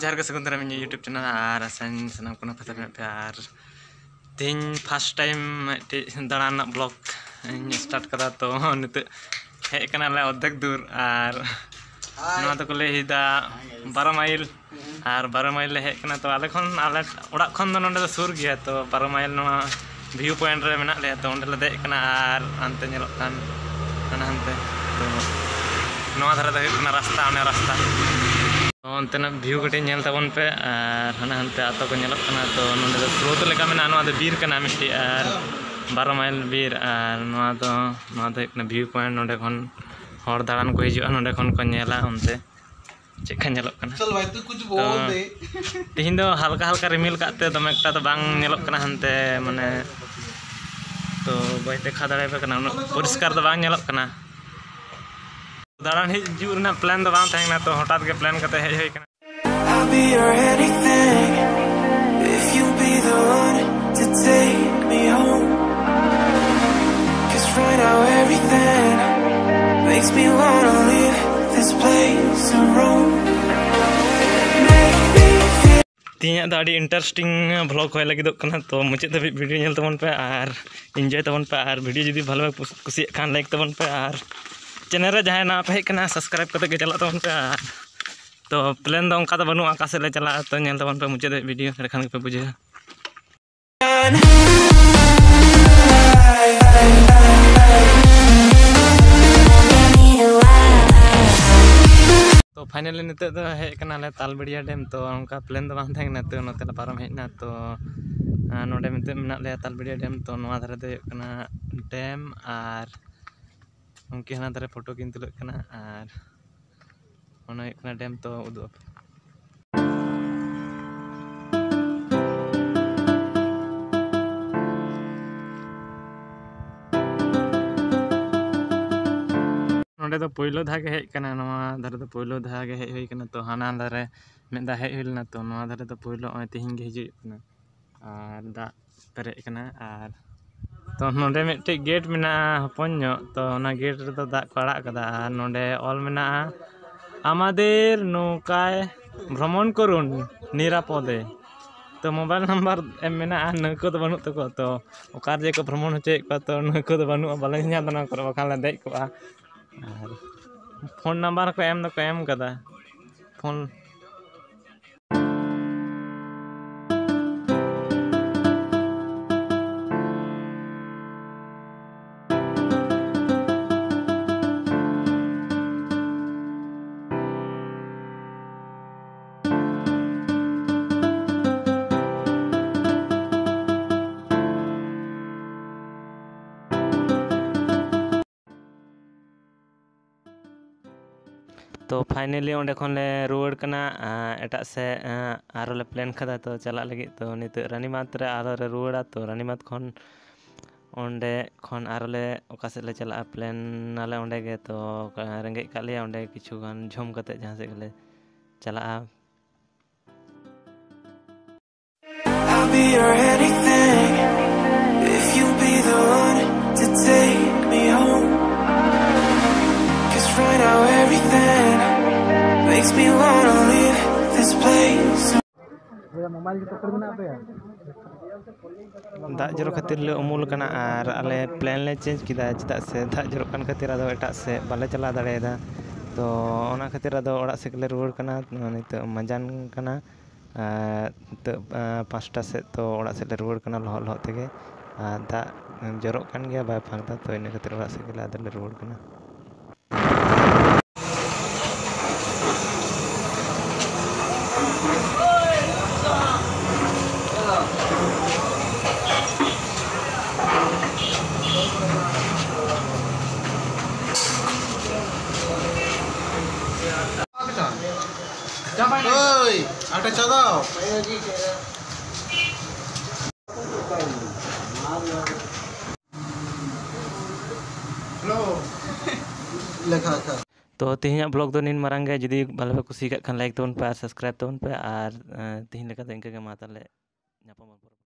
ᱡᱚᱦᱟᱨ ᱜᱮ ᱥᱟᱹᱜᱩᱱ ᱫᱟᱨᱟᱢ ᱤᱧᱟᱹᱜ YouTube ᱪᱮᱱᱮᱞ ᱟᱨ ᱟᱥᱟᱧ ᱥᱟᱱᱟᱢ ᱠᱚ ᱱᱟᱯᱟᱭ ᱛᱮ ᱢᱮᱱᱟᱜ ᱯᱮᱭᱟ ᱟᱨ ᱛᱮᱦᱮᱧ ᱯᱷᱟᱥᱴ ᱴᱟइम ᱢᱤᱫᱴᱤᱡ ᱫᱟᱬᱟᱱ ᱨᱮᱱᱟᱜ ᱵᱞᱚᱜ ᱤᱧ ᱥᱴᱟर्ट ᱠᱟᱫᱟ ᱛᱚ ᱱᱤᱛᱚᱜ ᱦᱮᱡ ᱠᱟᱱᱟᱞᱮ ᱚᱨᱫᱷᱮᱠ ᱫᱩᱨ ᱟᱨ ᱱᱚᱣᱟ ᱫᱚᱠᱚ ᱞᱟᱹᱭᱫᱟ 12 माइल और 12 माइल ले हेज कना तो आले ओड़ा खन दो नोंडे दो सुर गया तो 12 माइल नोआ व्यू पॉइंट रे मेना ले तो ओंडे ले देज कना आर अंते नेलोग कान हनते तो नोआ धारे दो हुयुग कना रास्ता ओने रास्ता तो अंतेना व्यू कटे नेल ताबन पे आर हना हनते आतो को नेलोग कना तो नोंडे दो स्रोत लेका मेना नोआ दो बीर कना मिट्टी आर 12 माइल बीर आर नोआ दो हुयुग कना व्यू पॉइंट नोंडे खन हर दाड़ान को हिजुआ नोंडे खन को नेला ओनते चेका नेलोग कना चल भाई तू कुछ बोल दे तेहिं दो हल्का हल्का रिमिल काते दमे एकटा तो बांग नेलोग कना हनते माने तो बाय देखा दाड़े पे कना उन परिष्कार दो बांग नेलोग कना दाड़ान हिजु रना प्लान दो बांग ताहेना तो हठात के प्लान कते हेज होय कना I'll be your anything if you be the one to take me home 'cause right now everything makes me wanna leave this place alone तीन दा आड़ी इंटरेस्टिंग ब्लॉग होय लगिदो कना तो मुचाद धाबी वीडियो नेल तबन पे आर एंजॉय तबन पे are video जुदी भलो कुसिया Khan like तबन पे आर चैनल रे जहां ना पे हेज कना सब्सक्राइब करते के चला तबन पे तो प्लान दो उनका तो बनु आका से ले चला तो नेल तबन पे मुचाद वीडियो खान पे बुझे तो फाइनली निते तो हेज कना ले तालबेड़िया डैम तो उनका प्लान तो बांग थाहेना तो नते ला पारम हेजना तो नोडे मिते मेना ले तालबेड़िया डैम तो नोआ धारे दो कना डैम आर उनकी हना धारे फोटो किन तुलक कना आर ओना कना डैम तो उदु नोडे तो पहिलो धागे हेज कना नोआ धारे तो पहिलो धागे हेज होय कना तो हाना धारे मेदा हेज होइलना तो नोआ धारे तो पहिलो ओय तिहिं गे हिजुग कना आर दा पेरे कना आर तो नोडे मिटे गेट मेना हपन नो तो ओना गेट रे तो दा को आड़ा कदा आर नोडे ऑल मेना आमादेर नौकाय भ्रमण करुन निरापदे तो मोबाइल नंबर एम मेना नौको तो बानु तको तो ओकार जे को भ्रमण होचे को तो नौको तो बानु बाले न्यादना कर बखान ले देज को फोन नंबर को एम दको एम कदा फोन तो फाइनली ओंडे खन ले रुवाड़ कना एटा से आरो ले प्लान खदा तो चला लगी तो नित रानीमात रे आरो रे रुवाड़ा तो रानीमात खन ओंडे खन आरो ले ओका से ले चला प्लान नाले ओंडे गे तो रेंगे का लिया ओंडे किछु गान झुम कते जहां से गेले चला I'll be your anything if you be the one to take me home 'cause right now everything makes me wanna leave this place mobile की पकड़ में पे दा जरो खातिर ले उमुल कना आर आले प्लान ले चेंज किदा चदा से दा जरो कान खातिर आदो एटा से बाले चला दाड़ेदा तो ओना खातिर आदो ओड़ा से ले रुवाड़ कना नित मजान कना तो 5टा से तो ओड़ा से ले रुवाड़ कना लह लह तेगे दा जरो कान गया बाय फांगदा तो इन खातिर ओड़ा से ले आदो ले रुवाड़ कना Oi, ada cadau. Hello. तो तेहिं ब्लॉग दो निन मारंग गे जुदी भले कुसी खान लाइक तबन पे सब्सक्राइब तबन पे और तेहिं लेका इनका गे मा ताले